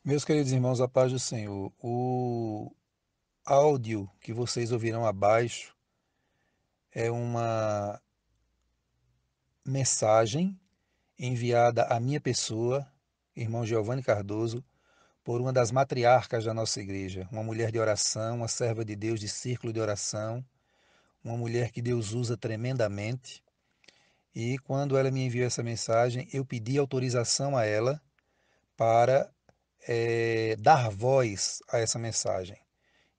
Meus queridos irmãos, a paz do Senhor. O áudio que vocês ouvirão abaixo é uma mensagem enviada à minha pessoa, irmão Giovanni Cardoso, por uma das matriarcas da nossa igreja, uma mulher de oração, uma serva de Deus de círculo de oração, uma mulher que Deus usa tremendamente. E quando ela me enviou essa mensagem, eu pedi autorização a ela para dar voz a essa mensagem.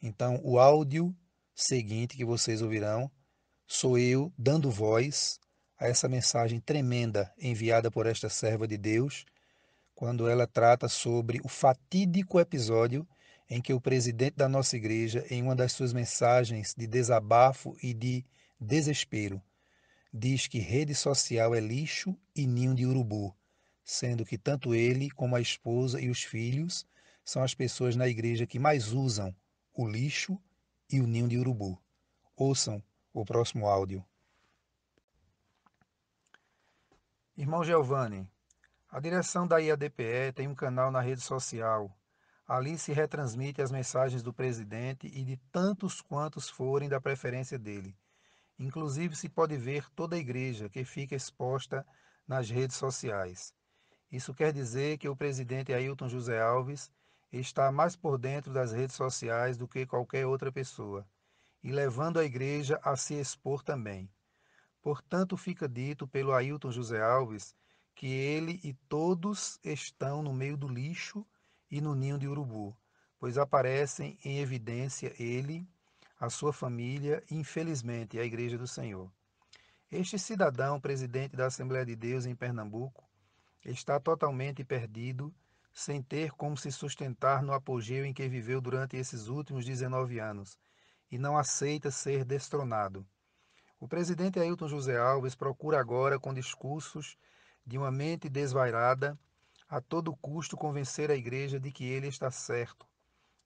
Então, o áudio seguinte que vocês ouvirão sou eu dando voz a essa mensagem tremenda enviada por esta serva de Deus, quando ela trata sobre o fatídico episódio em que o presidente da nossa igreja, em uma das suas mensagens de desabafo e de desespero, diz que rede social é lixo e ninho de urubu, sendo que tanto ele como a esposa e os filhos são as pessoas na igreja que mais usam o lixo e o ninho de urubu. Ouçam o próximo áudio. Irmão Giovanni, a direção da IADPE tem um canal na rede social. Ali se retransmite as mensagens do presidente e de tantos quantos forem da preferência dele. Inclusive se pode ver toda a igreja que fica exposta nas redes sociais. Isso quer dizer que o presidente Ailton José Alves está mais por dentro das redes sociais do que qualquer outra pessoa, e levando a igreja a se expor também. Portanto, fica dito pelo Ailton José Alves que ele e todos estão no meio do lixo e no ninho de urubu, pois aparecem em evidência ele, a sua família e, infelizmente, a Igreja do Senhor. Este cidadão, presidente da Assembleia de Deus em Pernambuco, está totalmente perdido, sem ter como se sustentar no apogeu em que viveu durante esses últimos 19 anos, e não aceita ser destronado. O presidente Ailton José Alves procura agora, com discursos de uma mente desvairada, a todo custo convencer a igreja de que ele está certo,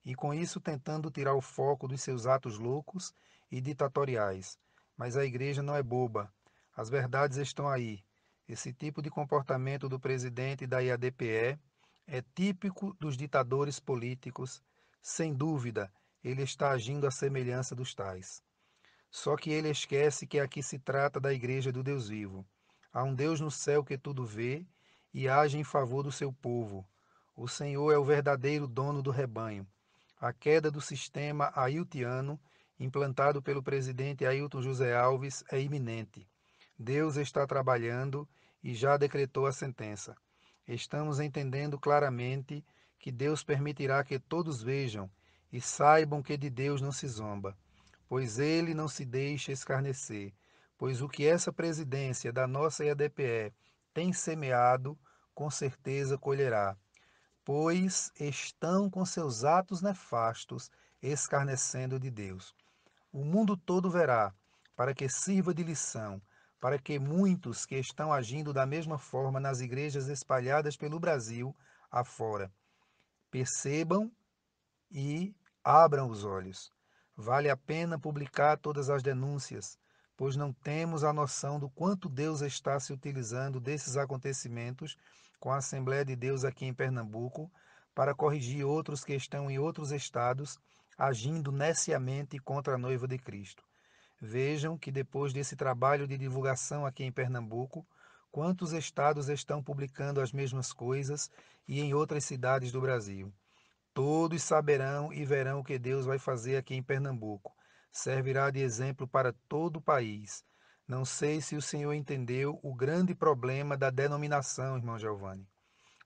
e com isso tentando tirar o foco dos seus atos loucos e ditatoriais. Mas a igreja não é boba. As verdades estão aí. Esse tipo de comportamento do presidente da IADPE é típico dos ditadores políticos. Sem dúvida, ele está agindo à semelhança dos tais. Só que ele esquece que aqui se trata da igreja do Deus vivo. Há um Deus no céu que tudo vê e age em favor do seu povo. O Senhor é o verdadeiro dono do rebanho. A queda do sistema ailtiano, implantado pelo presidente Ailton José Alves, é iminente. Deus está trabalhando e já decretou a sentença. Estamos entendendo claramente que Deus permitirá que todos vejam e saibam que de Deus não se zomba, pois ele não se deixa escarnecer, pois o que essa presidência da nossa IADPE tem semeado, com certeza colherá, pois estão com seus atos nefastos escarnecendo de Deus. O mundo todo verá, para que sirva de lição, para que muitos que estão agindo da mesma forma nas igrejas espalhadas pelo Brasil afora percebam e abram os olhos. Vale a pena publicar todas as denúncias, pois não temos a noção do quanto Deus está se utilizando desses acontecimentos com a Assembleia de Deus aqui em Pernambuco para corrigir outros que estão em outros estados agindo neciamente contra a noiva de Cristo. Vejam que depois desse trabalho de divulgação aqui em Pernambuco, quantos estados estão publicando as mesmas coisas e em outras cidades do Brasil. Todos saberão e verão o que Deus vai fazer aqui em Pernambuco. Servirá de exemplo para todo o país. Não sei se o senhor entendeu o grande problema da denominação, irmão Giovanni.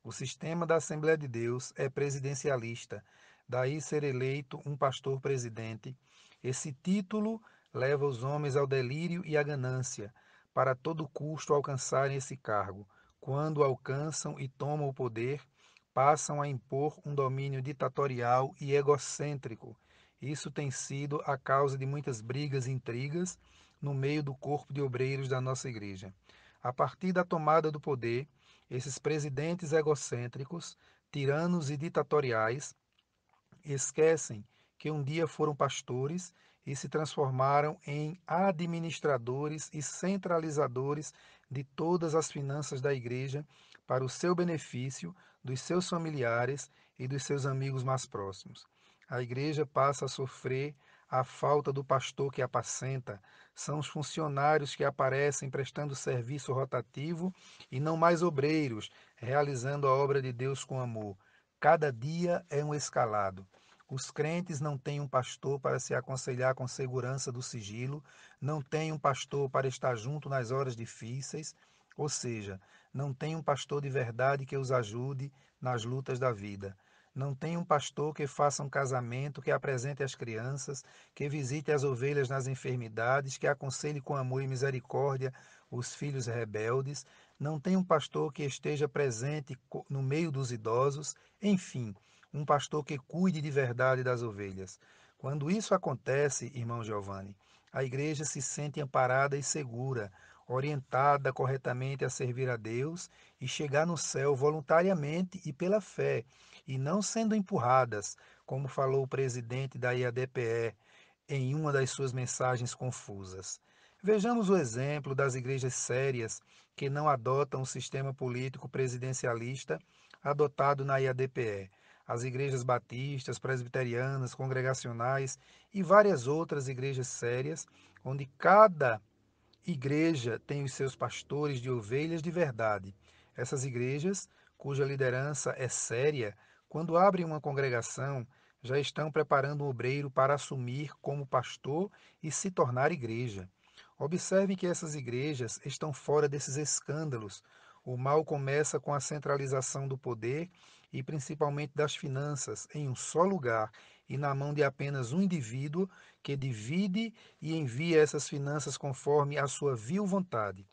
O sistema da Assembleia de Deus é presidencialista, daí ser eleito um pastor presidente. Esse título leva os homens ao delírio e à ganância, para a todo custo alcançarem esse cargo. Quando alcançam e tomam o poder, passam a impor um domínio ditatorial e egocêntrico. Isso tem sido a causa de muitas brigas e intrigas no meio do corpo de obreiros da nossa igreja. A partir da tomada do poder, esses presidentes egocêntricos, tiranos e ditatoriais esquecem que um dia foram pastores e se transformaram em administradores e centralizadores de todas as finanças da igreja para o seu benefício, dos seus familiares e dos seus amigos mais próximos. A igreja passa a sofrer a falta do pastor que apacenta, são os funcionários que aparecem prestando serviço rotativo e não mais obreiros, realizando a obra de Deus com amor. Cada dia é um escalado. Os crentes não têm um pastor para se aconselhar com segurança do sigilo, não têm um pastor para estar junto nas horas difíceis, ou seja, não tem um pastor de verdade que os ajude nas lutas da vida. Não tem um pastor que faça um casamento, que apresente as crianças, que visite as ovelhas nas enfermidades, que aconselhe com amor e misericórdia os filhos rebeldes. Não tem um pastor que esteja presente no meio dos idosos. Enfim, um pastor que cuide de verdade das ovelhas. Quando isso acontece, irmão Giovanni, a igreja se sente amparada e segura, orientada corretamente a servir a Deus e chegar no céu voluntariamente e pela fé, e não sendo empurradas, como falou o presidente da IADPE em uma das suas mensagens confusas. Vejamos o exemplo das igrejas sérias que não adotam o sistema político presidencialista adotado na IADPE. As igrejas batistas, presbiterianas, congregacionais e várias outras igrejas sérias, onde cada igreja tem os seus pastores de ovelhas de verdade. Essas igrejas, cuja liderança é séria, quando abrem uma congregação, já estão preparando um obreiro para assumir como pastor e se tornar igreja. Observem que essas igrejas estão fora desses escândalos. O mal começa com a centralização do poder e principalmente das finanças em um só lugar e na mão de apenas um indivíduo que divide e envia essas finanças conforme a sua vil vontade.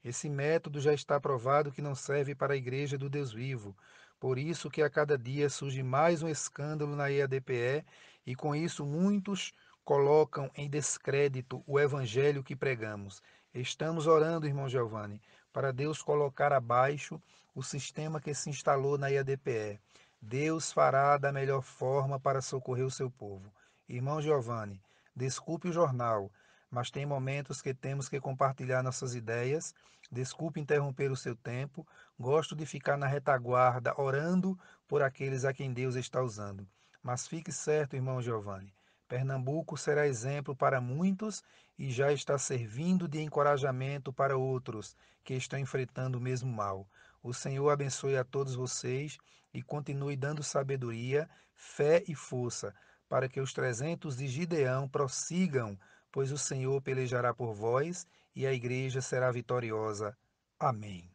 Esse método já está provado que não serve para a Igreja do Deus vivo. Por isso que a cada dia surge mais um escândalo na EADPE e com isso muitos colocam em descrédito o evangelho que pregamos. Estamos orando, irmão Giovanni, para Deus colocar abaixo o sistema que se instalou na EADPE. Deus fará da melhor forma para socorrer o seu povo. Irmão Giovanni, desculpe o jornal, mas tem momentos que temos que compartilhar nossas ideias. Desculpe interromper o seu tempo. Gosto de ficar na retaguarda orando por aqueles a quem Deus está usando. Mas fique certo, irmão Giovanni, Pernambuco será exemplo para muitos e já está servindo de encorajamento para outros que estão enfrentando o mesmo mal. O Senhor abençoe a todos vocês e continue dando sabedoria, fé e força para que os 300 de Gideão prossigam, pois o Senhor pelejará por vós e a igreja será vitoriosa. Amém.